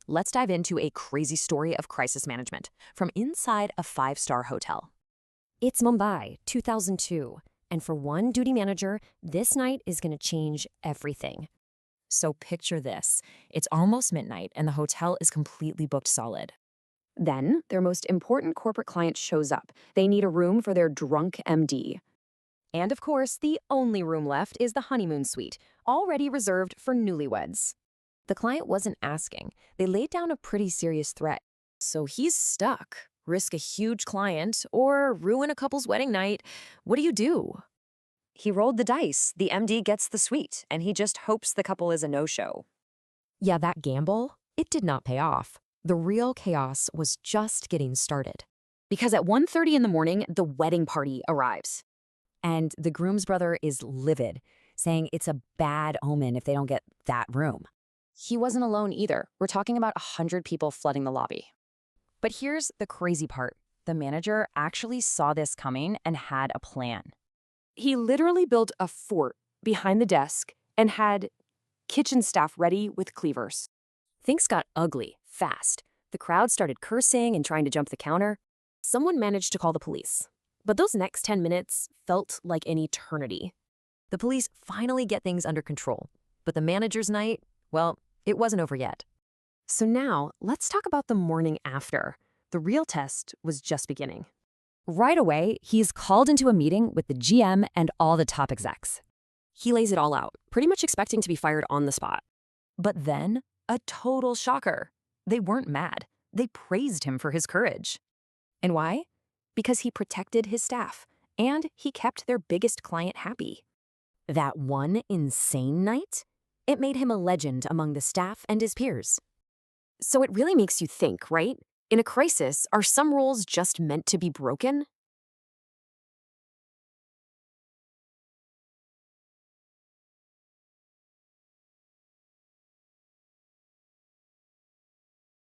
Let's dive into a crazy story of crisis management from inside a five-star hotel. It's Mumbai, 2002, and for one duty manager, this night is going to change everything. So picture this. It's almost midnight and the hotel is completely booked solid. Then, their most important corporate client shows up. They need a room for their drunk MD. And of course, the only room left is the honeymoon suite, already reserved for newlyweds. The client wasn't asking. They laid down a pretty serious threat. So he's stuck. Risk a huge client or ruin a couple's wedding night. What do you do? He rolled the dice. The MD gets the suite, and he just hopes the couple is a no-show. Yeah, that gamble, it did not pay off. The real chaos was just getting started. Because at 1:30 in the morning, the wedding party arrives. And the groom's brother is livid, saying it's a bad omen if they don't get that room. He wasn't alone either. We're talking about 100 people flooding the lobby. But here's the crazy part. The manager actually saw this coming and had a plan. He literally built a fort behind the desk and had kitchen staff ready with cleavers. Things got ugly fast. The crowd started cursing and trying to jump the counter. Someone managed to call the police. But those next 10 minutes felt like an eternity. The police finally get things under control. But the manager's night, well, it wasn't over yet. So now, let's talk about the morning after. The real test was just beginning. Right away, he's called into a meeting with the GM and all the top execs. He lays it all out, pretty much expecting to be fired on the spot. But then, a total shocker. They weren't mad. They praised him for his courage. And why? Because he protected his staff, and he kept their biggest client happy. That one insane night, it made him a legend among the staff and his peers. So it really makes you think, right? In a crisis, are some rules just meant to be broken?